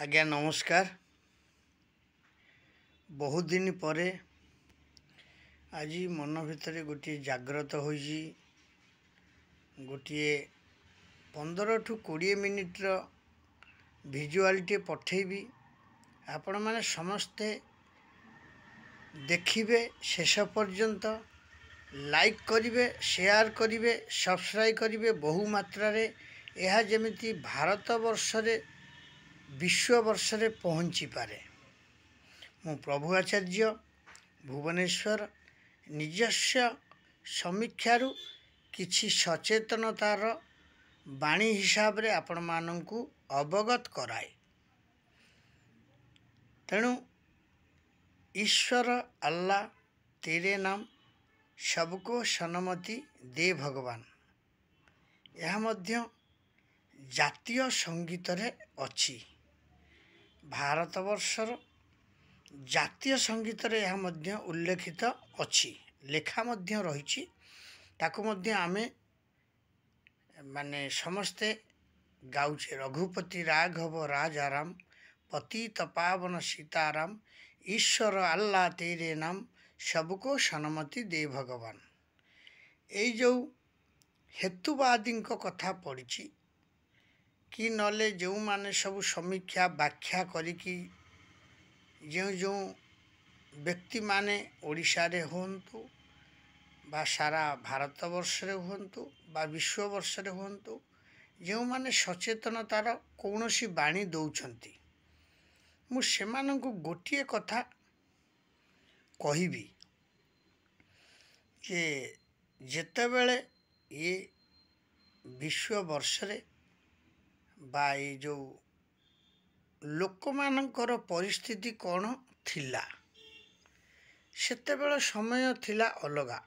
आज्ञा नमस्कार। बहुत दिन पर आज मन भितर गोटे जाग्रत हो गोटे 15 टू 20 मिनिट्र भिजुआलटे पठेबी। आपण माने समस्ते देखिबे, शेष पर्यंत लाइक करिवे, शेयर करिवे, सब्सक्राइब करिवे। बहु मात्रा रे यह जेमिति भारत वर्ष रे विश्व वर्ष रे पहुँची पारे। मु प्रभु आचार्य भुवनेश्वर निजस्व समीक्षारु किछि सचेतनतार बाणी हिसाब रे आपण मानंकु अवगत कराए। तेणु ईश्वर अल्लाह तेरे नाम सबको सन्मति दे भगवान, यह मध्य जातीय संगीत रे अछि। भारत वर्षर जातीय संगीत रे यह मध्य उल्लेखित अछि, लेखा मध्य रही। ताकु मध्य आमे माने समस्ते गाउछे। रघुपति राघव राजाराम, पतित पावन सीताराम, ईश्वर अल्लाह तेरे नाम सबको सन्मति दे भगवान। एई जो हेतुवादी कथा पड़ी कि नले जो माने सब समीक्षा व्याख्या करिकी जो जो व्यक्ति माने ओडिशा रे होंतु बा सारा भारत वर्ष रे होंतु बा विश्व वर्ष रे होंतु, जो माने सचेतनतार कौनसी बाणी दौछंती, मु सेमानंकु गोटिए कथा कहिबी जे जेतेबेले ये विश्व वर्ष रे बा ये जो लोक मानकर परिस्थिति कौन थिला, सेतेबेले समय थिला अलगा।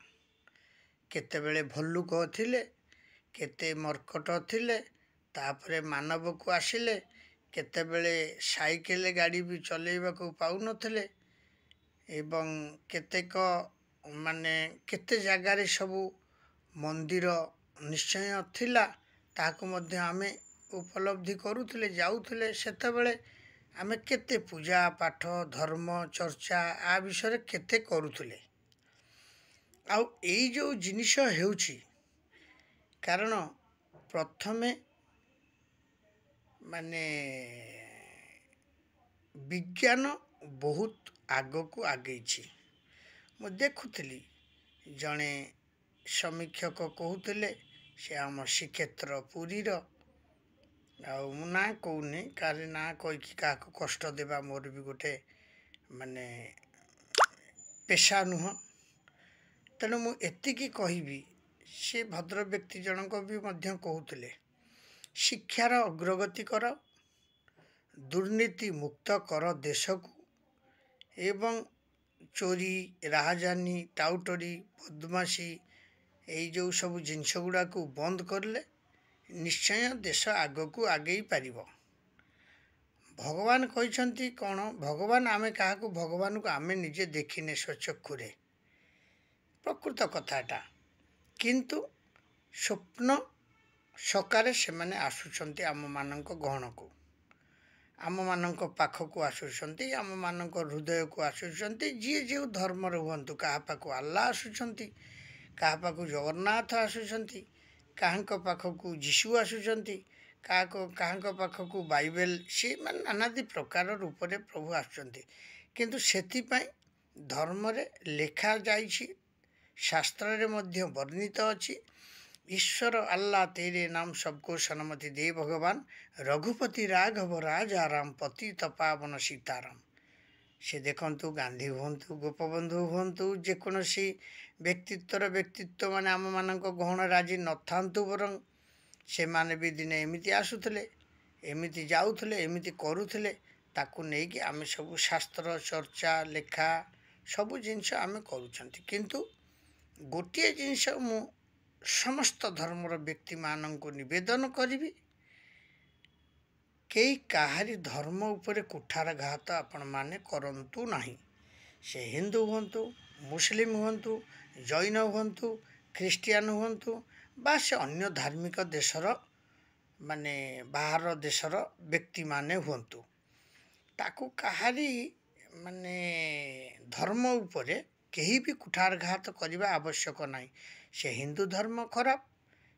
केतेबेले भल्लुक थिले, केते मर्कट थिले, तापरे मानव को आसिले, केतेबेले साइकेल गाड़ी भी चलेबा को पाउ नथिले, एवं केतेक माने केते जगार सबू मंदिर निश्चय थिला, ताकु मध्य आमे उपलब्धि करुथिले, जाउथिले। सेतेबेले आमे केते पूजा पाठ धर्म चर्चा आ विषय केते करुथिले। आउ एई जो जिनिस हेउछि, कारण प्रथमे माने विज्ञान बहुत आगकू आगेछि। मु देखुथिली जणे समीक्षक कहूथिले से आम श्रीक्षेत्र पुरीर, मु ना कहूनी कार ना कहीकि क्या कष्ट देवा मोर भी गोटे माने पेशा नुह। तेणु मु एतिकी कहिबी, से भद्र व्यक्ति जनक भी मध्य कहूथिले शिक्षार अग्रगति कर, दुर्नीति मुक्त कर देश को, एवं चोरी राहजानी टाउटरी बदमाशी यही जो सब जिनस गुड़ा को बंद करले निश्चय देश आगकू आगे पारिबो। भगवान कहते कौन, भगवान आमे क्या भगवान को आमे निजे देखिने स्वचक्षुरे, प्रकृत कथाटा, किंतु स्वप्न सकारे से माने आसुचंती आम मानक गहन को, आम मानक पाख को आसुचंती, आम मानक हृदय को आसुचंती। जी जो धर्म रुहंतु, क्या पाखु अल्लाह आसुचंती, क्या पाखु जगन्नाथ आसुचंती, क्या पाखकू जीशु आसुचंती, क्या पाखकू बाइबल, सी मान नानादि प्रकार रूप से प्रभु आसुचंती। किंतु सेथिपाई धर्म रे लेखा जाइछि, शास्त्र रे मध्य वर्णित अछि, ईश्वर अल्लाह तेरे नाम सबको सन्मति दे भगवान, रघुपति राघव राजा राम, पतित पावन सीताराम। से देखंतु गांधी हुंतु, गोपबंधु हुंतु, जेकोसी व्यक्तित्व माने आम मानक गहन राजी न थांतु, बरं से माने भी दिने एमिति आसुथले, एमिति जाउथले, एमिति करुथले। ताकू नहीं कि आमे सब शास्त्र चर्चा लेखा सबु जिनस आमे करूछंती। किंतु गोटे जिनस मु समस्त धर्मर व्यक्ति मानंको निवेदन करिबी, कई काहारी धर्म उपरे कुठारघात आपण माने करंतु नहीं। से हिंदू हुंतु, मुस्लिम हुंतु, जैन हुंतु, ख्रिस्टियान हुंतु, बा से अन्य धार्मिक देशर माने बाहर देशर व्यक्ति माने हुंतु, ତାକୁ କାହାରି ମାନେ ଧର୍ମ ଉପରେ କେହି ବି କୁଠାରଘାତ କରିବା ଆବଶ୍ୟକ ନାହିଁ। ସେ ହିନ୍ଦୁ ଧର୍ମ ଖରାପ,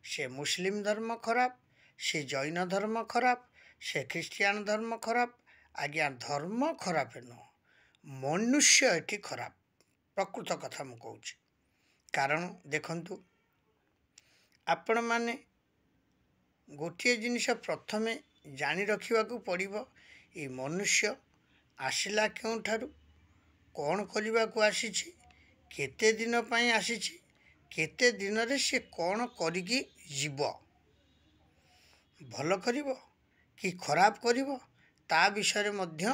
ସେ ମୁସଲିମ ଧର୍ମ ଖରାପ, ସେ ଜୈନ ଧର୍ମ ଖରାପ, ସେ ଖ୍ରୀଷ୍ଟିଆନ ଧର୍ମ ଖରାପ। ଆଜ୍ଞା, ଧର୍ମ ଖରାପ ନୁହଁ, ମନୁଷ୍ୟ ଏଠି ଖରାପ। ପ୍ରକୃତ କଥା ମୁଁ କହୁଛି। କାରଣ ଦେଖନ୍ତୁ, ଆପଣମାନେ ଗୋଟିଏ ଜିନିଷ ପ୍ରଥମେ ଜାଣି ରଖିବାକୁ ପଡ଼ିବ, ଏ ମନୁଷ୍ୟ ଆସିଲା କେଉଁଠାରୁ, କ'ଣ କରିବାକୁ ଆସିଛି, କେତେ ଦିନ ପାଇଁ ଆସିଛି, କେତେ ଦିନରେ ସେ କ'ଣ କରିକି ଯିବ, ଭଲ କରିବ କି ଖରାପ କରିବ, ତା ବିଷୟରେ ମଧ୍ୟ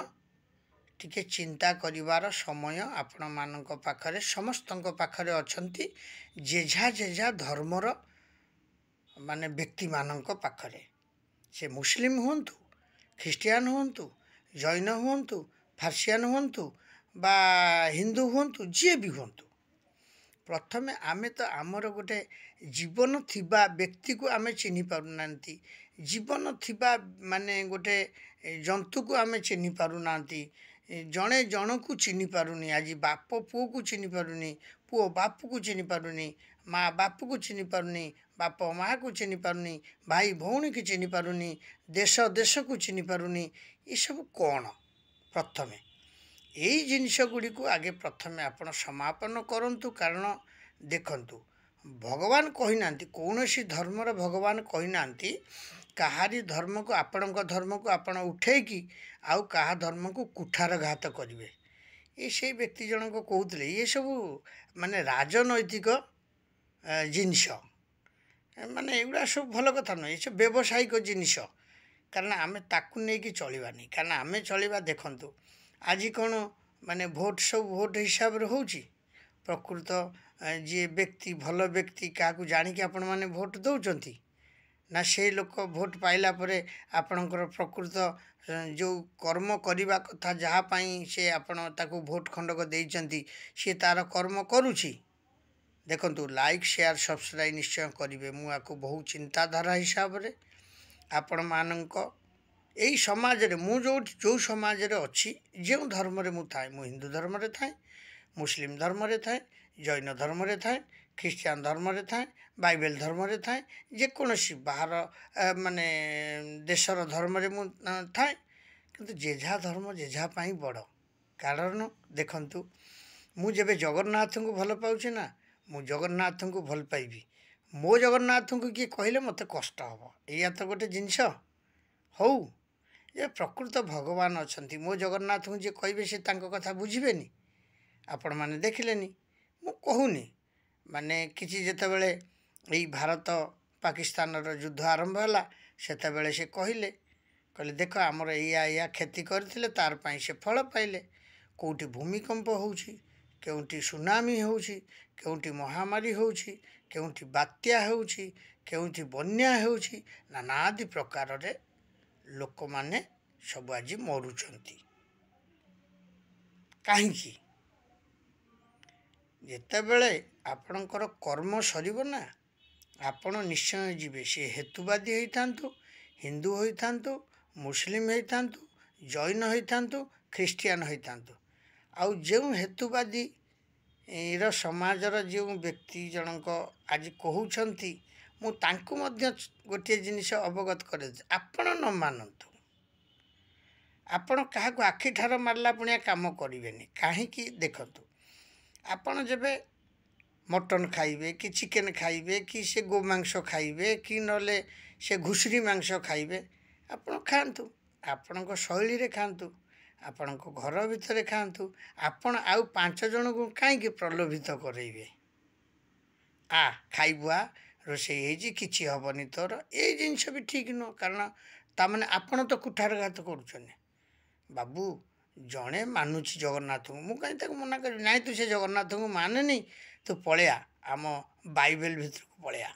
ଟିକେ ଚିନ୍ତା କରିବାର ସମୟ ଆପଣମାନଙ୍କ ପାଖରେ, ସମସ୍ତଙ୍କ ପାଖରେ ଅଛନ୍ତି, ଯେଝା ଯେଝା ଧର୍ମର ମାନେ ବ୍ୟକ୍ତିମାନଙ୍କ ପାଖରେ। ସେ ମୁସଲିମ ହୁଅନ୍ତୁ, ଖ୍ରୀଷ୍ଟିଆନ ହୁଅନ୍ତୁ, ଜୈନ ହୁଅନ୍ତୁ, ଫାର୍ସିଆନ ହୁଅନ୍ତୁ ବା ହିନ୍ଦୁ ହୁଅନ୍ତୁ, ଯିଏ ବି ହୁଅନ୍ତୁ। ପ୍ରଥମେ ଆମେ ତ ଆମର ଗୋଟେ ଜୀବନ ଥିବା ବ୍ୟକ୍ତିକୁ ଆମେ ଚିହ୍ନି ପାରୁନାହାନ୍ତି, ଜୀବନ ଥିବା ମାନେ ଗୋଟେ ଜନ୍ତୁକୁ ଆମେ ଚିହ୍ନି ପାରୁନାହାନ୍ତି, ଜଣେ ଜଣକୁ ଚିହ୍ନି ପାରୁନି। ଆଜି ବାପ ପୁଅକୁ ଚିହ୍ନି ପାରୁନି, ପୁଅ ବାପକୁ ଚିହ୍ନି ପାରୁନି, ମା ବାପକୁ ଚିହ୍ନି ପାରୁନି, ବାପ ମାଆକୁ ଚିହ୍ନି ପାରୁନି, ଭାଇ ଭଉଣୀକୁ ଚିହ୍ନି ପାରୁନି, ଦେଶ ଦେଶକୁ ଚିହ୍ନି ପାରୁନି। ଏସବୁ କ'ଣ? ପ୍ରଥମେ ଏଇ ଜିନିଷ ଗୁଡ଼ିକୁ ଆଗେ ପ୍ରଥମେ ଆପଣ ସମାପନ କରନ୍ତୁ। କାରଣ ଦେଖନ୍ତୁ, ଭଗବାନ କହିନାହାନ୍ତି, କୌଣସି ଧର୍ମର ଭଗବାନ କହିନାହାନ୍ତି କାହାରି ଧର୍ମକୁ, ଆପଣଙ୍କ ଧର୍ମକୁ ଆପଣ ଉଠେଇକି ଆଉ କାହା ଧର୍ମକୁ କୁଠାରଘାତ କରିବେ। ସେଇ ବ୍ୟକ୍ତି ଜଣକ କହୁଥିଲେ ଏସବୁ ମାନେ ରାଜନୈତିକ ଜିନିଷ, ମାନେ ଏଗୁଡ଼ା ସବୁ ଭଲ କଥା ନୁହେଁ, ଏସବୁ ବ୍ୟବସାୟିକ ଜିନିଷ। କାରଣ ଆମେ ତାକୁ ନେଇକି ଚଳିବାନି। କାରଣ ଆମେ ଚଳିବା, ଦେଖନ୍ତୁ ଆଜି କ'ଣ ମାନେ ଭୋଟ ସବୁ ଭୋଟ ହିସାବରେ ହେଉଛି। ପ୍ରକୃତ ଯିଏ ବ୍ୟକ୍ତି, ଭଲ ବ୍ୟକ୍ତି, କାହାକୁ ଜାଣିକି ଆପଣମାନେ ଭୋଟ ଦେଉଛନ୍ତି ନା ସେଇ ଲୋକ ଭୋଟ ପାଇଲା ପରେ ଆପଣଙ୍କର ପ୍ରକୃତ ଯେଉଁ କର୍ମ କରିବା କଥା, ଯାହା ପାଇଁ ସେ ଆପଣ ତାକୁ ଭୋଟ ଖଣ୍ଡକ ଦେଇଛନ୍ତି, ସିଏ ତା'ର କର୍ମ କରୁଛି? ଦେଖନ୍ତୁ, ଲାଇକ୍, ସେୟାର, ସବସ୍କ୍ରାଇବ୍ ନିଶ୍ଚୟ କରିବେ। ମୁଁ ଆକୁ ବହୁ ଚିନ୍ତାଧାରା ହିସାବରେ ଆପଣମାନଙ୍କ ଏଇ ସମାଜରେ, ମୁଁ ଯେଉଁ ସମାଜରେ ଅଛି, ଯେଉଁ ଧର୍ମରେ ମୁଁ ଥାଏ, ମୁଁ ହିନ୍ଦୁ ଧର୍ମରେ ଥାଏ, ମୁସଲିମ ଧର୍ମରେ ଥାଏ, ଜୈନ ଧର୍ମରେ ଥାଏ, ଖ୍ରୀଷ୍ଟିଆନ ଧର୍ମରେ ଥାଏ, ବାଇବେଲ ଧର୍ମରେ ଥାଏ, ଯେକୌଣସି ବାହାର ମାନେ ଦେଶର ଧର୍ମରେ ମୁଁ ଥାଏ। କିନ୍ତୁ ଯେଝା ଧର୍ମ ଯେଝା ପାଇଁ ବଡ଼। କାରଣ ଦେଖନ୍ତୁ, ମୁଁ ଯେବେ ଜଗନ୍ନାଥଙ୍କୁ ଭଲ ପାଉଛି ନା, ମୁଁ ଜଗନ୍ନାଥଙ୍କୁ ଭଲ ପାଇବି। ମୋ ଜଗନ୍ନାଥଙ୍କୁ କିଏ କହିଲେ ମୋତେ କଷ୍ଟ ହେବ, ଏଇଆ ତ ଗୋଟେ ଜିନିଷ। ହଉ, ଯେ ପ୍ରକୃତ ଭଗବାନ ଅଛନ୍ତି, ମୋ ଜଗନ୍ନାଥଙ୍କୁ ଯିଏ କହିବେ ସେ ତାଙ୍କ କଥା ବୁଝିବେନି? ଆପଣମାନେ ଦେଖିଲେନି, ମୁଁ କହୁନି ମାନେ କିଛି, ଯେତେବେଳେ ଏଇ ଭାରତ ପାକିସ୍ତାନର ଯୁଦ୍ଧ ଆରମ୍ଭ ହେଲା, ସେତେବେଳେ ସେ କହିଲେ ଦେଖ ଆମର ଏଇଆ କ୍ଷତି କରିଥିଲେ, ତାର ପାଇଁ ସେ ଫଳ ପାଇଲେ। କେଉଁଠି ଭୂମିକମ୍ପ ହେଉଛି, କେଉଁଠି ସୁନାମି ହେଉଛି, କେଉଁଠି ମହାମାରୀ ହେଉଛି, କେଉଁଠି ବାତ୍ୟା ହେଉଛି, କେଉଁଠି ବନ୍ୟା ହେଉଛି, ନାନାଦି ପ୍ରକାରରେ ଲୋକମାନେ ସବୁ ଆଜି ମରୁଛନ୍ତି। କାହିଁକି? ଯେତେବେଳେ ଆପଣଙ୍କର କର୍ମ ସରିବ ନା, ଆପଣ ନିଶ୍ଚୟ ଯିବେ। ସେ ହେତୁବାଦୀ ହୋଇଥାନ୍ତୁ, ହିନ୍ଦୁ ହୋଇଥାନ୍ତୁ, ମୁସଲିମ ହୋଇଥାନ୍ତୁ, ଜୈନ ହୋଇଥାନ୍ତୁ, ଖ୍ରୀଷ୍ଟିଆନ ହୋଇଥାନ୍ତୁ। ଆଉ ଯେଉଁ ହେତୁବାଦୀର ସମାଜର ଯେଉଁ ବ୍ୟକ୍ତି ଜଣଙ୍କ ଆଜି କହୁଛନ୍ତି, ମୁଁ ତାଙ୍କୁ ମଧ୍ୟ ଗୋଟିଏ ଜିନିଷ ଅବଗତ କରାଉଛି, ଆପଣ ନ ମାନନ୍ତୁ, ଆପଣ କାହାକୁ ଆଖିଠାର ମାରିଲା ପୁଣିଆ କାମ କରିବେନି। କାହିଁକି? ଦେଖନ୍ତୁ, ଆପଣ ଯେବେ ମଟନ୍ ଖାଇବେ କି ଚିକେନ୍ ଖାଇବେ କି ସେ ଗୋମାଂସ ଖାଇବେ କି ନହେଲେ ସେ ଘୁଷୁରୀ ମାଂସ ଖାଇବେ, ଆପଣ ଖାଆନ୍ତୁ, ଆପଣଙ୍କ ଶୈଳୀରେ ଖାଆନ୍ତୁ, ଆପଣଙ୍କ ଘର ଭିତରେ ଖାଆନ୍ତୁ। ଆପଣ ଆଉ 5 ଜଣଙ୍କୁ କାହିଁକି ପ୍ରଲୋଭିତ କରେଇବେ? ଖାଇବୁ, ରୋଷେଇ ହେଇଛି, କିଛି ହେବନି ତୋର, ଏଇ ଜିନିଷ ବି ଠିକ୍ ନୁହଁ। କାରଣ ତା'ମାନେ ଆପଣ ତ କୁଠାରଘାତ କରୁଛନ୍ତି। ବାବୁ, ଜଣେ ମାନୁଛି ଜଗନ୍ନାଥଙ୍କୁ, ମୁଁ କାହିଁ ତାକୁ ମନା କରିବି? ନାଇଁ, ତୁ ସେ ଜଗନ୍ନାଥଙ୍କୁ ମାନେନି, ତୁ ପଳେଆ ଆମ ବାଇବେଲ ଭିତରକୁ ପଳେଆ।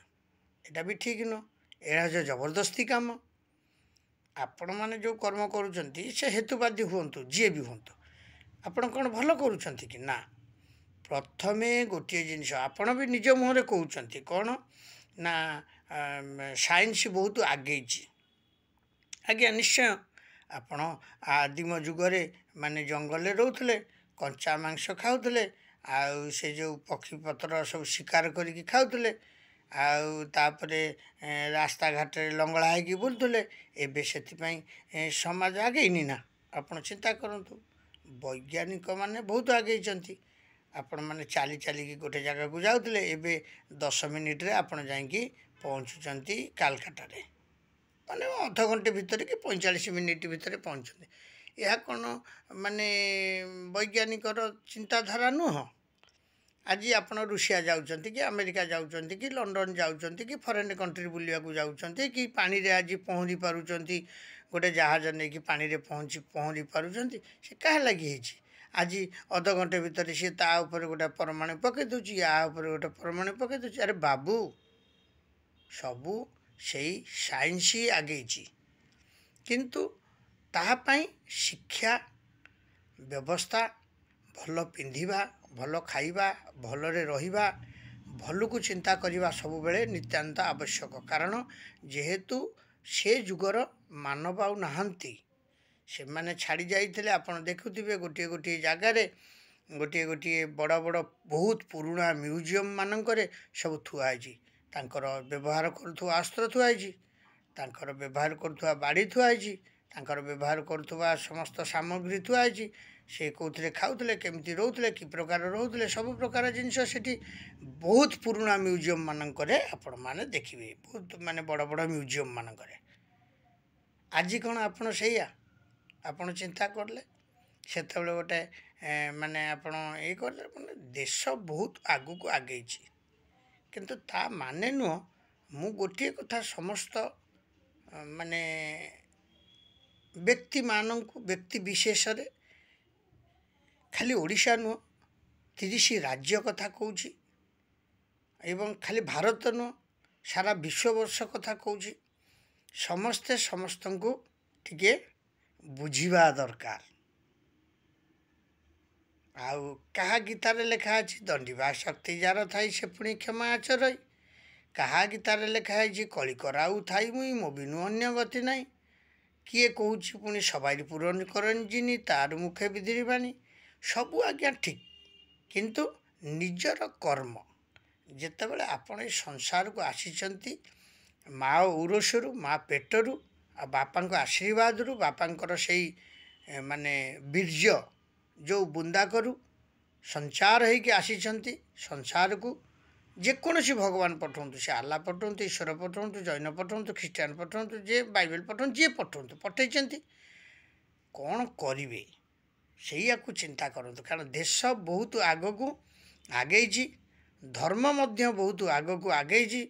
ଏଇଟା ବି ଠିକ୍ ନୁହଁ, ଏଇଟା ହେଉଛି ଜବରଦସ୍ତି କାମ। ଆପଣମାନେ ଯେଉଁ କର୍ମ କରୁଛନ୍ତି, ସେ ହେତୁବାଦୀ ହୁଅନ୍ତୁ, ଯିଏ ବି ହୁଅନ୍ତୁ, ଆପଣ କ'ଣ ଭଲ କରୁଛନ୍ତି କି? ନା। ପ୍ରଥମେ ଗୋଟିଏ ଜିନିଷ ଆପଣ ବି ନିଜ ମୁହଁରେ କହୁଛନ୍ତି, କ'ଣ ନା ସାଇନ୍ସ ବହୁତ ଆଗେଇଛି। ଆଜ୍ଞା, ନିଶ୍ଚୟ ଆପଣ ଆଦିମ ଯୁଗରେ ମାନେ ଜଙ୍ଗଲରେ ରହୁଥିଲେ, କଞ୍ଚା ମାଂସ ଖାଉଥିଲେ, ଆଉ ସେ ଯେଉଁ ପକ୍ଷୀପତ୍ର ସବୁ ଶିକାର କରିକି ଖାଉଥିଲେ, ଆଉ ତାପରେ ରାସ୍ତାଘାଟରେ ଲଙ୍ଗଳା ହେଇକି ବୁଲୁଥିଲେ। ଏବେ ସେଥିପାଇଁ ସମାଜ ଆଗେଇନି ନା? ଆପଣ ଚିନ୍ତା କରନ୍ତୁ, ବୈଜ୍ଞାନିକମାନେ ବହୁତ ଆଗେଇଛନ୍ତି। ଆପଣମାନେ ଚାଲି ଚାଲିକି ଗୋଟେ ଜାଗାକୁ ଯାଉଥିଲେ, ଏବେ 10 ମିନିଟ୍ରେ ଆପଣ ଯାଇକି ପହଞ୍ଚୁଛନ୍ତି କାଲକାଟାରେ, ମାନେ ଅଧଘଣ୍ଟେ ଭିତରେ କି 45 ମିନିଟ୍ ଭିତରେ ପହଞ୍ଚୁଛନ୍ତି। ଏହା କ'ଣ ମାନେ ବୈଜ୍ଞାନିକର ଚିନ୍ତାଧାରା ନୁହଁ? ଆଜି ଆପଣ ରୁଷିଆ ଯାଉଛନ୍ତି କି ଆମେରିକା ଯାଉଛନ୍ତି କି ଲଣ୍ଡନ ଯାଉଛନ୍ତି କି ଫରେନ୍ କଣ୍ଟ୍ରି ବୁଲିବାକୁ ଯାଉଛନ୍ତି କି ପାଣିରେ ଆଜି ପହଁରି ପାରୁଛନ୍ତି, ଗୋଟେ ଜାହାଜ ନେଇକି ପାଣିରେ ପହଁରି ପାରୁଛନ୍ତି, ସେ କାହା ଲାଗି ହେଇଛି? ଆଜି ଅଧଘଣ୍ଟେ ଭିତରେ ସିଏ ତା ଉପରେ ଗୋଟେ ପରମାଣୁ ପକାଇ ଦେଉଛି, ୟା ଉପରେ ଗୋଟେ ପରମାଣୁ ପକାଇ ଦେଉଛି। ଆରେ ବାବୁ, ସବୁ ସେଇ ସାଇନ୍ସ ହିଁ ଆଗେଇଛି, କିନ୍ତୁ ତାହା ପାଇଁ ଶିକ୍ଷା ବ୍ୟବସ୍ଥା, ଭଲ ପିନ୍ଧିବା, ଭଲ ଖାଇବା, ଭଲରେ ରହିବା, ଭଲକୁ ଚିନ୍ତା କରିବା ସବୁବେଳେ ନିତାନ୍ତ ଆବଶ୍ୟକ। କାରଣ ଯେହେତୁ ସେ ଯୁଗର ମାନବ ଆଉ ନାହାନ୍ତି, ସେମାନେ ଛାଡ଼ି ଯାଇଥିଲେ। ଆପଣ ଦେଖୁଥିବେ ଗୋଟିଏ ଗୋଟିଏ ଜାଗାରେ, ଗୋଟିଏ ବଡ଼ ବଡ଼ ବହୁତ ପୁରୁଣା ମ୍ୟୁଜିୟମ୍ ମାନଙ୍କରେ ସବୁ ଥୁଆ ହେଇଛି। ତାଙ୍କର ବ୍ୟବହାର କରୁଥିବା ଅସ୍ତ୍ର ଥୁଆ ହେଇଛି, ତାଙ୍କର ବ୍ୟବହାର କରୁଥିବା ବାଡ଼ି ଥୁଆ ହେଇଛି, ତାଙ୍କର ବ୍ୟବହାର କରୁଥିବା ସମସ୍ତ ସାମଗ୍ରୀ ଥୁଆ ହେଇଛି। ସେ କେଉଁଥିରେ ଖାଉଥିଲେ, କେମିତି ରହୁଥିଲେ, କି ପ୍ରକାର ରହୁଥିଲେ, ସବୁ ପ୍ରକାର ଜିନିଷ ସେଠି ବହୁତ ପୁରୁଣା ମ୍ୟୁଜିୟମ୍ ମାନଙ୍କରେ ଆପଣମାନେ ଦେଖିବେ, ବହୁତ ମାନେ ବଡ଼ ବଡ଼ ମ୍ୟୁଜିୟମ୍ ମାନଙ୍କରେ। ଆଜି କ'ଣ ଆପଣ ସେଇଆ? ଆପଣ ଚିନ୍ତା କଲେ ସେତେବେଳେ ଗୋଟେ ମାନେ ଆପଣ କଲେ, ମାନେ ଦେଶ ବହୁତ ଆଗକୁ ଆଗେଇଛି, କିନ୍ତୁ ତା ମାନେ ନୁହଁ। ମୁଁ ଗୋଟିଏ କଥା ସମସ୍ତ ମାନେ ବ୍ୟକ୍ତି ବିଶେଷରେ, ଖାଲି ଓଡ଼ିଶା ନୁହଁ, 30 ରାଜ୍ୟ କଥା କହୁଛି, ଏବଂ ଖାଲି ଭାରତ ନୁହଁ, ସାରା ବିଶ୍ୱବର୍ଷ କଥା କହୁଛି। ସମସ୍ତେ ସମସ୍ତଙ୍କୁ ଟିକେ ବୁଝିବା ଦରକାର। ଆଉ କାହା ଗୀତାରେ ଲେଖା ଅଛି, ଦଣ୍ଡିବା ଶକ୍ତି ଯାର ଥାଇ ସେ ପୁଣି କ୍ଷମା ଆଚରଇ। କାହା ଗୀତାରେ ଲେଖା ହେଇଛି, କଳି କରାଉ ଥାଇ ମୁଇଁ ମୋ ବିନୁ ଅନ୍ୟ ଗତି ନାହିଁ। କିଏ କହୁଛି ପୁଣି ସବାଇ ପୂରଣ କରଞ୍ଜିନି ତାର ମୁଖେ ବିଧିରିବାନି। ସବୁ ଆଜ୍ଞା ଠିକ୍, କିନ୍ତୁ ନିଜର କର୍ମ, ଯେତେବେଳେ ଆପଣ ଏ ସଂସାରକୁ ଆସିଛନ୍ତି ମା ଔରସରୁ, ମା ପେଟରୁ, ଆଉ ବାପାଙ୍କ ଆଶୀର୍ବାଦରୁ, ବାପାଙ୍କର ସେଇ ମାନେ ବୀର୍ଯ୍ୟ ଯେଉଁ ବୁନ୍ଦାକରୁ ସଞ୍ଚାର ହେଇକି ଆସିଛନ୍ତି ସଂସାରକୁ, ଯେକୌଣସି ଭଗବାନ ପଠାନ୍ତୁ, ସେ ଆଲ୍ଲା ପଠାନ୍ତୁ, ଈଶ୍ୱର ପଠାନ୍ତୁ, ଜୈନ ପଠାନ୍ତୁ, ଖ୍ରୀଷ୍ଟିଆନ ପଠାନ୍ତୁ, ଯିଏ ବାଇବେଲ ପଠାନ୍ତୁ, ଯିଏ ପଠାନ୍ତୁ, ପଠାଇଛନ୍ତି। କ'ଣ କରିବେ ସେଇଆକୁ ଚିନ୍ତା କରନ୍ତୁ। କାରଣ ଦେଶ ବହୁତ ଆଗକୁ ଆଗେଇଛି, ଧର୍ମ ମଧ୍ୟ ବହୁତ ଆଗକୁ ଆଗେଇଛି।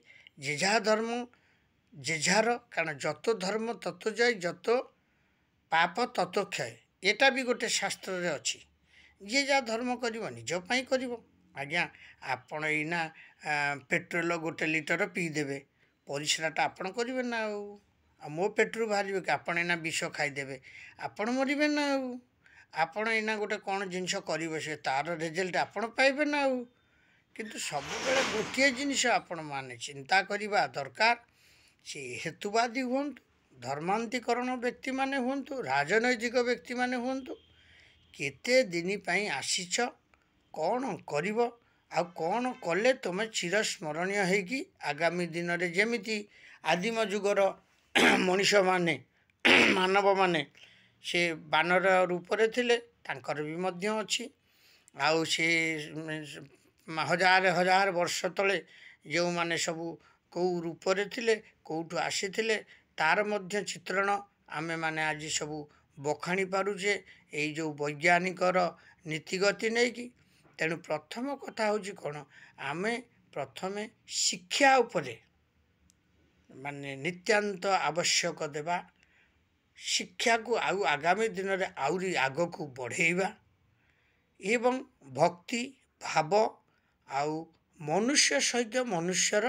ଯେ ଯାହା ଧର୍ମ ଯେ ଯାହାର, କାରଣ ଯତ ଧର୍ମ ତତ ଜୟ, ଯତ ପାପ ତତ କ୍ଷୟ, ଏଟା ବି ଗୋଟେ ଶାସ୍ତ୍ରରେ ଅଛି। ଯିଏ ଯାହା ଧର୍ମ କରିବ ନିଜ ପାଇଁ କରିବ। ଆଜ୍ଞା, ଆପଣ ଏଇନା ପେଟ୍ରୋଲ 1 ଲିଟର ପିଇଦେବେ, ପରିସ୍ରାଟା ଆପଣ କରିବେ ନା? ଆଉ ମୋ ପେଟରୁ ବାହାରିବେ କି? ଆପଣ ଏଇନା ବିଷ ଖାଇଦେବେ, ଆପଣ ମରିବେ ନା? ଆଉ ଆପଣ ଏଇନା ଗୋଟେ କ'ଣ ଜିନିଷ କରିବେ, ସେ ତା'ର ରେଜଲ୍ଟ ଆପଣ ପାଇବେ ନା? ଆଉ କିନ୍ତୁ ସବୁବେଳେ ଗୋଟିଏ ଜିନିଷ ଆପଣମାନେ ଚିନ୍ତା କରିବା ଦରକାର, ସେ ହେତୁବାଦୀ ହୁଅନ୍ତୁ, ଧର୍ମାନ୍ତୀକରଣ ବ୍ୟକ୍ତିମାନେ ହୁଅନ୍ତୁ, ରାଜନୈତିକ ବ୍ୟକ୍ତିମାନେ ହୁଅନ୍ତୁ, କେତେ ଦିନ ପାଇଁ ଆସିଛ, କ'ଣ କରିବ, ଆଉ କ'ଣ କଲେ ତୁମେ ଚିରସ୍ମରଣୀୟ ହେଇକି ଆଗାମୀ ଦିନରେ, ଯେମିତି ଆଦିମ ଯୁଗର ମଣିଷମାନେ, ମାନବମାନେ ସେ ବାନର ରୂପରେ ଥିଲେ, ତାଙ୍କର ବି ମଧ୍ୟ ଅଛି। ଆଉ ସେ ହଜାର ହଜାର ବର୍ଷ ତଳେ ଯେଉଁମାନେ ସବୁ କେଉଁ ରୂପରେ ଥିଲେ, କେଉଁଠୁ ଆସିଥିଲେ, ତା'ର ମଧ୍ୟ ଚିତ୍ରଣ ଆମେମାନେ ଆଜି ସବୁ ବଖାଣି ପାରୁଛେ ଏଇ ଯେଉଁ ବୈଜ୍ଞାନିକର ନୀତିଗତି ନେଇକି। ତେଣୁ ପ୍ରଥମ କଥା ହେଉଛି କ'ଣ, ଆମେ ପ୍ରଥମେ ଶିକ୍ଷା ଉପରେ ମାନେ ନିତାନ୍ତ ଆବଶ୍ୟକ ଦେବା। ଶିକ୍ଷାକୁ ଆଉ ଆଗାମୀ ଦିନରେ ଆହୁରି ଆଗକୁ ବଢ଼େଇବା, ଏବଂ ଭକ୍ତି ଭାବ ଆଉ ମନୁଷ୍ୟ ସହିତ ମନୁଷ୍ୟର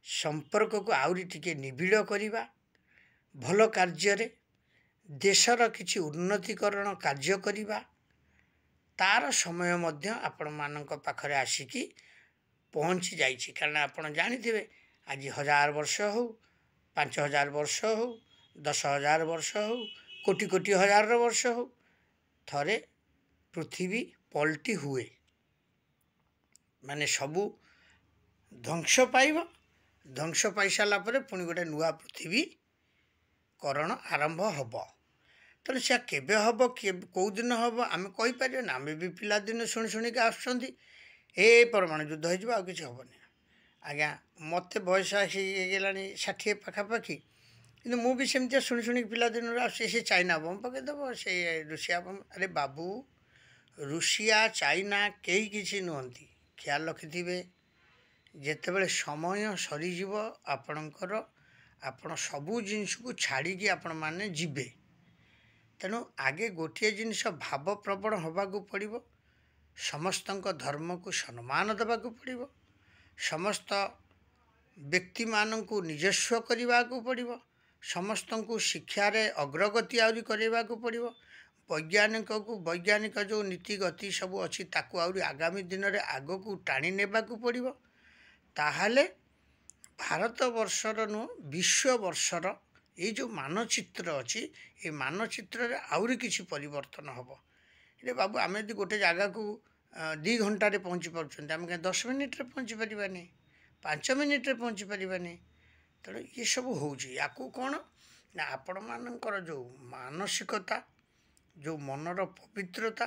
ସମ୍ପର୍କକୁ ଆହୁରି ଟିକେ ନିବିଡ଼ କରିବା। ଭଲ କାର୍ଯ୍ୟରେ ଦେଶର କିଛି ଉନ୍ନତିକରଣ କାର୍ଯ୍ୟ କରିବା, ତା'ର ସମୟ ମଧ୍ୟ ଆପଣମାନଙ୍କ ପାଖରେ ଆସିକି ପହଞ୍ଚି ଯାଇଛି। କାରଣ ଆପଣ ଜାଣିଥିବେ, ଆଜି 1000 ବର୍ଷ ହେଉ, 5000 ବର୍ଷ ହେଉ, 10,000 ବର୍ଷ ହେଉ, କୋଟି କୋଟି ହଜାର ବର୍ଷ ହଉ ଥରେ ପୃଥିବୀ ପଲଟି ହୁଏ, ମାନେ ସବୁ ଧ୍ୱଂସ ପାଇବ। ଧ୍ୱଂସ ପାଇସାରିଲା ପରେ ପୁଣି ଗୋଟେ ନୂଆ ପୃଥିବୀକରଣ ଆରମ୍ଭ ହେବ। ତେଣୁ ସେ କେବେ ହେବ, କେଉଁ ଦିନ ହେବ ଆମେ କହିପାରିବାନି। ଆମେ ବି ପିଲାଦିନ ଶୁଣି ଶୁଣିକି ଆସୁଛନ୍ତି ପରମାଣୁ ଯୁଦ୍ଧ ହେଇଯିବ, ଆଉ କିଛି ହେବନି। ଆଜ୍ଞା, ମୋତେ ବୟସ ହେଇଗଲାଣି 60 ପାଖାପାଖି, କିନ୍ତୁ ମୁଁ ବି ସେମିତିଆ ଶୁଣି ଶୁଣିକି ପିଲାଦିନରୁ ଆସୁଛି। ସେ ଚାଇନା ବମ୍ ପକାଇଦେବ, ସେ ରୁଷିଆ ବମ୍। ଆରେ ବାବୁ, ରୁଷିଆ ଚାଇନା କେହି କିଛି ନୁହନ୍ତି। ଖିଆଲ ରଖିଥିବେ, ଯେତେବେଳେ ସମୟ ସରିଯିବ ଆପଣଙ୍କର, ଆପଣ ସବୁ ଜିନିଷକୁ ଛାଡ଼ିକି ଆପଣମାନେ ଯିବେ। ତେଣୁ ଆଗେ ଗୋଟିଏ ଜିନିଷ ଭାବପ୍ରବଣ ହେବାକୁ ପଡ଼ିବ। ସମସ୍ତଙ୍କ ଧର୍ମକୁ ସମ୍ମାନ ଦେବାକୁ ପଡ଼ିବ। ସମସ୍ତ ବ୍ୟକ୍ତିମାନଙ୍କୁ ନିଜସ୍ୱ କରିବାକୁ ପଡ଼ିବ। ସମସ୍ତଙ୍କୁ ଶିକ୍ଷାରେ ଅଗ୍ରଗତି ଆହୁରି କରାଇବାକୁ ପଡ଼ିବ। ବୈଜ୍ଞାନିକ ଯେଉଁ ନୀତି ଗତି ସବୁ ଅଛି ତାକୁ ଆହୁରି ଆଗାମୀ ଦିନରେ ଆଗକୁ ଟାଣି ନେବାକୁ ପଡ଼ିବ। ତାହେଲେ ଭାରତବର୍ଷର ନୁହଁ, ବିଶ୍ୱବର୍ଷର ଏଇ ଯେଉଁ ମାନଚିତ୍ର ଅଛି, ଏ ମାନଚିତ୍ରରେ ଆହୁରି କିଛି ପରିବର୍ତ୍ତନ ହେବ। ବାବୁ, ଆମେ ଯଦି ଗୋଟେ ଜାଗାକୁ 2 ଘଣ୍ଟାରେ ପହଞ୍ଚି ପାରୁଛନ୍ତି, ଆମେ କାହିଁ 10 ମିନିଟ୍ରେ ପହଞ୍ଚି ପାରିବାନି, 5 ମିନିଟ୍ରେ ପହଞ୍ଚି ପାରିବାନି? ତେଣୁ ଏସବୁ ହେଉଛି। ୟାକୁ କ'ଣ ନା ଆପଣମାନଙ୍କର ଯେଉଁ ମାନସିକତା, ଯେଉଁ ମନର ପବିତ୍ରତା,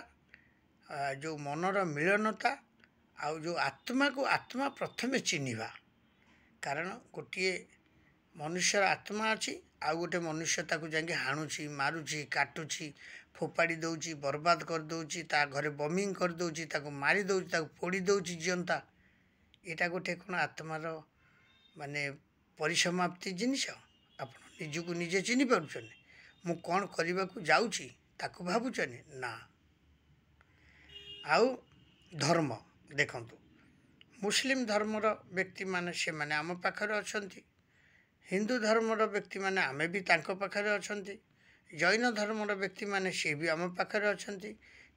ଯେଉଁ ମନର ମିଳନତା, ଆଉ ଯେଉଁ ଆତ୍ମାକୁ ଆତ୍ମା ପ୍ରଥମେ ଚିହ୍ନିବା। କାରଣ ଗୋଟିଏ ମନୁଷ୍ୟର ଆତ୍ମା ଅଛି, ଆଉ ଗୋଟେ ମନୁଷ୍ୟ ତାକୁ ଯାଇକି ହାଣୁଛି, ମାରୁଛି, କାଟୁଛି, ଫୋପାଡ଼ି ଦେଉଛି, ବର୍ବାଦ କରିଦେଉଛି, ତା ଘରେ ବମିଂ କରିଦେଉଛି, ତାକୁ ମାରି ଦେଉଛି, ତାକୁ ପୋଡ଼ି ଦେଉଛି ଜିଅନ୍ତା। ଏଇଟା ଗୋଟେ କ'ଣ ଆତ୍ମାର ମାନେ ପରିସମାପ୍ତି ଜିନିଷ? ଆପଣ ନିଜକୁ ନିଜେ ଚିହ୍ନି ପାରୁଛନ୍ତି? ମୁଁ କ'ଣ କରିବାକୁ ଯାଉଛି ତାକୁ ଭାବୁଛନ୍ତି ନା? ଆଉ ଧର୍ମ ଦେଖନ୍ତୁ, ମୁସଲିମ ଧର୍ମର ବ୍ୟକ୍ତିମାନେ ସେମାନେ ଆମ ପାଖରେ ଅଛନ୍ତି। ହିନ୍ଦୁ ଧର୍ମର ବ୍ୟକ୍ତିମାନେ ଆମେ ବି ତାଙ୍କ ପାଖରେ ଅଛନ୍ତି। ଜୈନ ଧର୍ମର ବ୍ୟକ୍ତିମାନେ ସିଏ ବି ଆମ ପାଖରେ ଅଛନ୍ତି।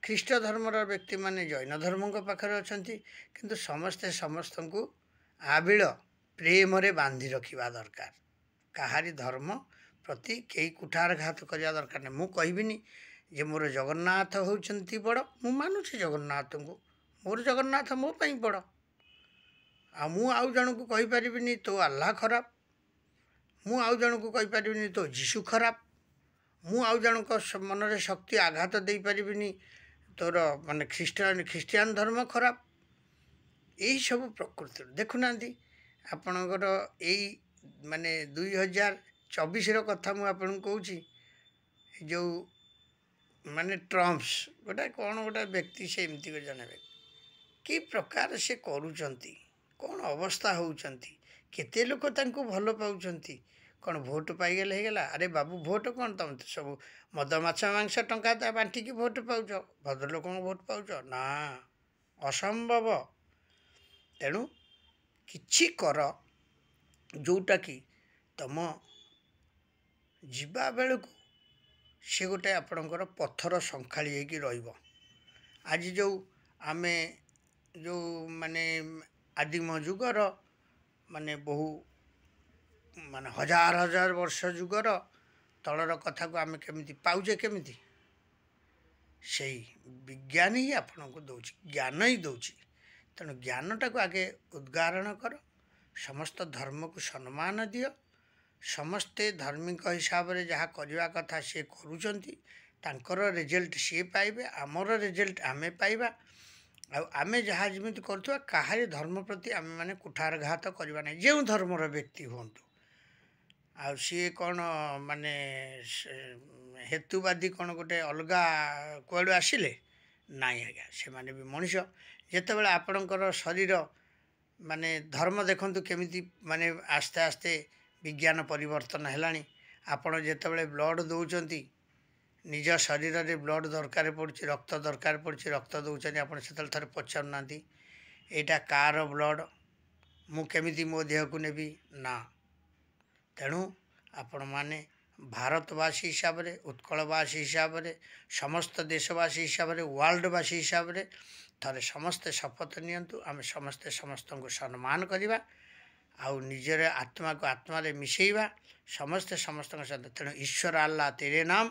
ଖ୍ରୀଷ୍ଟ ଧର୍ମର ବ୍ୟକ୍ତିମାନେ ଜୈନ ଧର୍ମଙ୍କ ପାଖରେ ଅଛନ୍ତି। କିନ୍ତୁ ସମସ୍ତେ ସମସ୍ତଙ୍କୁ ଆବିଳ ପ୍ରେମରେ ବାନ୍ଧି ରଖିବା ଦରକାର। କାହାରି ଧର୍ମ ପ୍ରତି କେହି କୁଠାରଘାତ କରିବା ଦରକାର ନାହିଁ। ମୁଁ କହିବିନି ଯେ ମୋର ଜଗନ୍ନାଥ ହେଉଛନ୍ତି ବଡ଼, ମୁଁ ମାନୁଛି ଜଗନ୍ନାଥଙ୍କୁ, ମୋର ଜଗନ୍ନାଥ ମୋ ପାଇଁ ବଡ଼। ଆଉ ମୁଁ ଆଉ ଜଣକୁ କହିପାରିବିନି ତୋ ଆଲ୍ଲାହ ଖରାପ, ମୁଁ ଆଉ ଜଣକୁ କହିପାରିବିନି ତୋ ଯୀଶୁ ଖରାପ, ମୁଁ ଆଉ ଜଣଙ୍କ ମନରେ ଶକ୍ତି ଆଘାତ ଦେଇପାରିବିନି ତୋର ମାନେ ଖ୍ରୀଷ୍ଟିଆନ ଧର୍ମ ଖରାପ। ଏଇସବୁ ପ୍ରକୃତିରୁ ଦେଖୁନାହାନ୍ତି ଆପଣଙ୍କର ଏଇ ମାନେ 2024ର କଥା ମୁଁ ଆପଣଙ୍କୁ କହୁଛି। ଯେଉଁ ମାନେ ଟ୍ରମ୍ପସ୍ ଗୋଟେ କ'ଣ ଗୋଟେ ବ୍ୟକ୍ତି, ସେ ଏମିତି ଜଣେ ବ୍ୟକ୍ତି, କି ପ୍ରକାର ସେ କରୁଛନ୍ତି, କ'ଣ ଅବସ୍ଥା ହେଉଛନ୍ତି, କେତେ ଲୋକ ତାଙ୍କୁ ଭଲ ପାଉଛନ୍ତି। କ'ଣ ଭୋଟ୍ ପାଇଗଲେ ହେଇଗଲା? ଆରେ ବାବୁ, ଭୋଟ୍ କ'ଣ? ତୁମେ ତ ସବୁ ମଦ ମାଛ ମାଂସ ଟଙ୍କା ବାଣ୍ଟିକି ଭୋଟ୍ ପାଉଛ, ଭଦ୍ରଲୋକଙ୍କୁ ଭୋଟ୍ ପାଉଛ ନା? ଅସମ୍ଭବ। ତେଣୁ କିଛି କର ଯେଉଁଟାକି ତୁମ ଯିବା ବେଳକୁ ସେ ଗୋଟେ ଆପଣଙ୍କର ପଥର ଶଙ୍ଖାଳି ହେଇକି ରହିବ। ଆଜି ଯେଉଁ ଆମେ ଯେଉଁ ମାନେ ଆଦିମ ଯୁଗର ମାନେ ବହୁ ମାନେ ହଜାର ହଜାର ବର୍ଷ ଯୁଗର ତଳର କଥାକୁ ଆମେ କେମିତି ପାଉଛେ, କେମିତି? ସେଇ ବିଜ୍ଞାନ ହିଁ ଆପଣଙ୍କୁ ଦେଉଛି, ଜ୍ଞାନ ହିଁ ଦେଉଛି। ତେଣୁ ଜ୍ଞାନଟାକୁ ଆଗେ ଉଦ୍ଗାରଣ କର। ସମସ୍ତ ଧର୍ମକୁ ସମ୍ମାନ ଦିଅ। ସମସ୍ତେ ଧାର୍ମିକ ହିସାବରେ ଯାହା କରିବା କଥା ସିଏ କରୁଛନ୍ତି, ତାଙ୍କର ରେଜଲ୍ଟ ସିଏ ପାଇବେ, ଆମର ରେଜଲ୍ଟ ଆମେ ପାଇବା। ଆଉ ଆମେ ଯାହା ଯେମିତି କରୁଥିବା, କାହାରି ଧର୍ମ ପ୍ରତି ଆମେମାନେ କୁଠାରଘାତ କରିବା ନାହିଁ, ଯେଉଁ ଧର୍ମର ବ୍ୟକ୍ତି ହୁଅନ୍ତୁ। ଆଉ ସିଏ କ'ଣ ମାନେ ହେତୁବାଦୀ କ'ଣ ଗୋଟେ ଅଲଗା କୁଆଡ଼ୁ ଆସିଲେ? ନାଇଁ ଆଜ୍ଞା, ସେମାନେ ବି ମଣିଷ। ଯେତେବେଳେ ଆପଣଙ୍କର ଶରୀର ମାନେ ଧର୍ମ ଦେଖନ୍ତୁ କେମିତି ମାନେ ଆସ୍ତେ ଆସ୍ତେ ବିଜ୍ଞାନ ପରିବର୍ତ୍ତନ ହେଲାଣି। ଆପଣ ଯେତେବେଳେ ବ୍ଲଡ଼ ଦେଉଛନ୍ତି, ନିଜ ଶରୀରରେ ବ୍ଲଡ଼ ଦରକାର ପଡ଼ୁଛି, ରକ୍ତ ଦରକାର ପଡ଼ୁଛି, ରକ୍ତ ଦେଉଛନ୍ତି, ଆପଣ ସେତେବେଳେ ଥରେ ପଚାରୁନାହାନ୍ତି ଏଇଟା କାହାର ବ୍ଲଡ଼, ମୁଁ କେମିତି ମୋ ଦେହକୁ ନେବି? ନା। ତେଣୁ ଆପଣମାନେ ଭାରତବାସୀ ହିସାବରେ, ଉତ୍କଳବାସୀ ହିସାବରେ, ସମସ୍ତ ଦେଶବାସୀ ହିସାବରେ, ୱାର୍ଲଡ଼ବାସୀ ହିସାବରେ ଥରେ ସମସ୍ତେ ଶପଥ ନିଅନ୍ତୁ, ଆମେ ସମସ୍ତେ ସମସ୍ତଙ୍କୁ ସମ୍ମାନ କରିବା, ଆଉ ନିଜର ଆତ୍ମାକୁ ଆତ୍ମାରେ ମିଶାଇବା, ସମସ୍ତେ ସମସ୍ତଙ୍କ ସହିତ। ତେଣୁ ଈଶ୍ୱର ଆଲ୍ଲାହ ତେରେ ନାମ,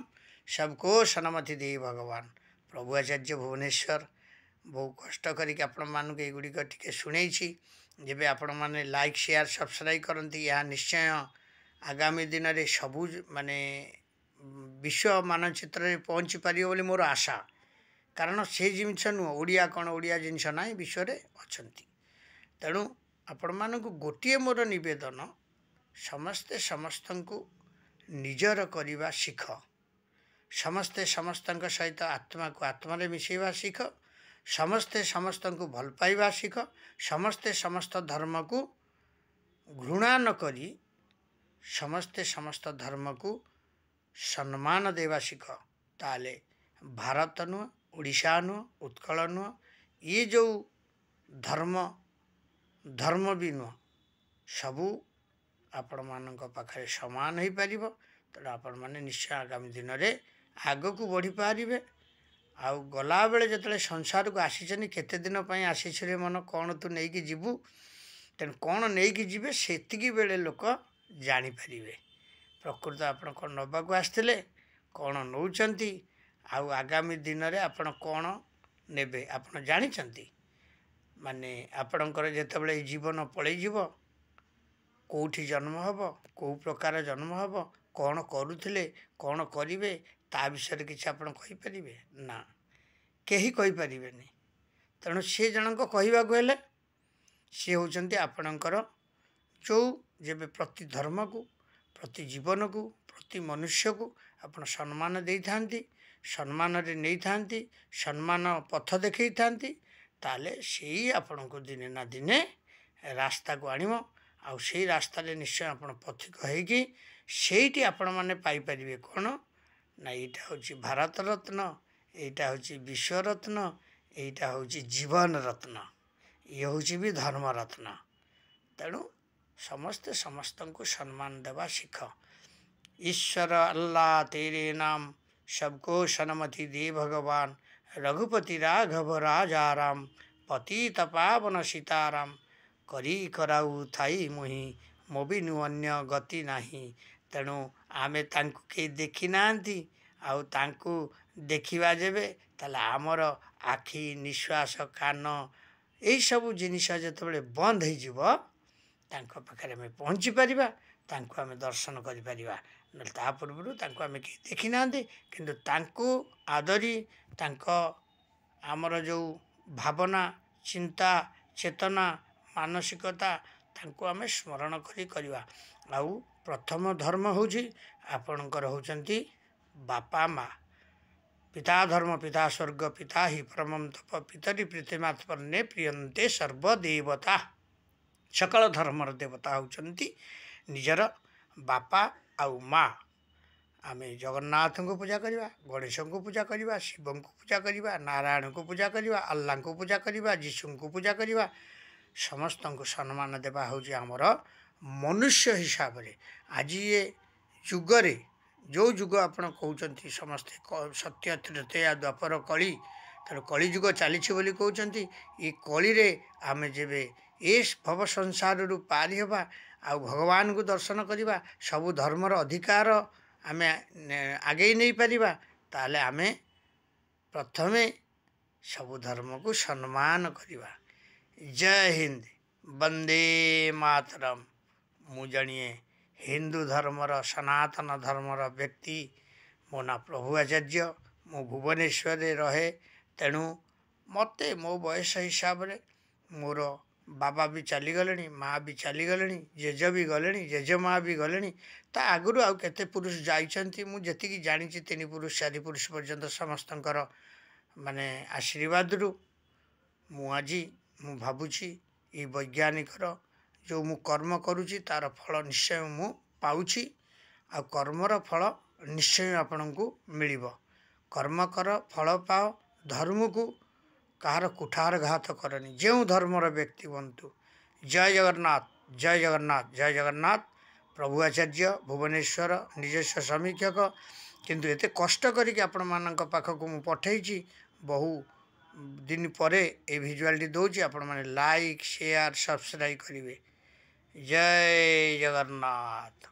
सबको सन्मति दे भगवान। प्रभु आचार्य भुवनेश्वर बहु कष्ट करके आपण मानक एगुड़िक टिके शुणई जेबे आपण माने लाइक शेयर सब्सक्राइब करती यह निश्चय आगामी दिन में सबू माने विश्व मानचित्र में पहुँची पार बोली मोर आशा। कारण से जिनस नुह ओडिया कौन ओडिया जिनस ना विश्व में अच्छा। तेणु आपण मानक गोटे मोर निवेदन समस्ते समस्त को निजर करवा शिख। समस्ते समस्त सहित आत्मा को आत्मा मिसेवा शिख। समस्ते समस्त को भल पाइबा शिख। समस्ते समस्त धर्म को घृणा न करी समस्ते समस्त धर्म को सम्मान देवा शिख। ताले भारत नुह ओडिशा नुह उत्कल नुह ये जो धर्म भी नुह सबू आपण मानक पाखे समान हो पार। तेणु आपण मैंने निश्चय आगामी दिन में आग को बढ़ी पारे। आउ गला बेले जो संसार को आसी केते दिन आसी मन कौन तू नहीं कि जीवु तेणु कौन नहीं कि जीवे सेतिकी बेले लोक जानीपारे प्रकृत आप कौन नवाक आसते कौन नौचंती आउ आगामी दिन में आपण कौन नेबे आपण जानी माने आपणकर जितेबाला जीवन पलैजीव कौटी जन्म हब कौ प्रकार जन्म हब कौन करुले कौन करेंगे ता विषय किसी आप कहींपारे ना कहीं कहींपारे। तेणु सी जनक कहवाक सी होती आपणकर जो जब प्रति धर्म को प्रति जीवन को प्रति मनुष्य को आप सम्मान दे था सम्मान नहीं था सम्मान पथ देखई था ताले से आपण को दिने ना दिने रास्ता को आनिब आउ से रास्ता निश्चय आप पथिक होगी से आपण मैंने पाइपर कौन ना यहाँ हूँ भारत रत्न यहाँ हूँ विश्व रत्न यहाँ हूँ जीवन रत्न ये हूँ भी धर्म रत्न। तेणु समस्ते समस्त को सम्मान देवा शिख। ईश्वर अल्लाह तेरे नाम सबको सन्मति दे भगवान। रघुपति राघव राजा राम पतित पावन सीताराम करी कराऊ थाई मुही मोबिनु अन्य गति नाही। तेणु आमे तांकु के देखी नांती आउ तांकु देखिबा जेबे ताले आमर आखि निश्वास कान यही सब जिनिस जिते बंद हो तांको पाखरे आमे पहुँची पारिबा तांको आमे दर्शन करि पारिबा। न ता पूर्व तांको आमे के देखी नांती किंतु तांको आदरी तांको आमर जो भावना चिंता चेतना मानसिकता तांको आमे स्मरण करी करवा। आउ प्रथम धर्म होउछि आपणकर होउचंती बापा माँ पिता धर्म पिता स्वर्ग पिता ही परमं तप पितरी प्रीतिमात्मने प्रियंते सर्वदेवता। सकल धर्मर देवता होउचंती निजर बापा आउ माँ। आमे जगन्नाथ को पूजा करवा गणेश को पूजा करवा शिव को पूजा करवा नारायण को पूजा करवा अल्लाह को पूजा करवा जीशु को पूजा करवा समस्त को सम्मान देवा हूँ आमर मनुष्य हिसाब से। आज ये जुगरे जो जुग आप कहते समस्ते सत्य त्रेतया द्वापर कली तेणु कली जुग चली कहते ये कली रे आमे जेबे ए भव संसार रु पारी हवा आ भगवान को दर्शन करवा सबु धर्मर अधिकार आमे आगे नहीं पारिबा ताले आमे प्रथमे सबु धर्म को सम्मान करवा। जय हिंद वंदे मातरम। मु जानिए हिंदू धर्मर सनातन धर्मर व्यक्ति मो ना प्रभु आचार्य मु भुवनेश्वर रहे। तेणु मते मो बयस हिसाब रे मोर बाबा भी चलीगले माँ भी चलीगले जेज भी गले जेजेमा भी गले ता आगु आउ केते पुरुष जाइछंती मु जेतिकी जानी तीन पुरुष चारि पुरुष पर्यंत समस्तंकर माने आशीर्वाद रु मु आज मु भावुची ये वैज्ञानिकर जो मु कर्म करुची तार फल निश्चय मु पाउची आ कर्मर फल निश्चय आपन को मिलिबो। कर्म कर फल पाओ धर्म को कहार कुठार घात करनी जो धर्मर व्यक्ति बनतु। जय जगन्नाथ जय जगन्नाथ जय जगन्नाथ। प्रभु आचार्य भुवनेश्वर निजस्व समीक्षक किंतु एते कष्ट करके आपण मानक पाखक मु पठेइची बहु दिन परे ए भिजुआलिटी दौची आपण माने लाइक शेयर सब्सक्राइब करिवे। जय जगन्नाथ।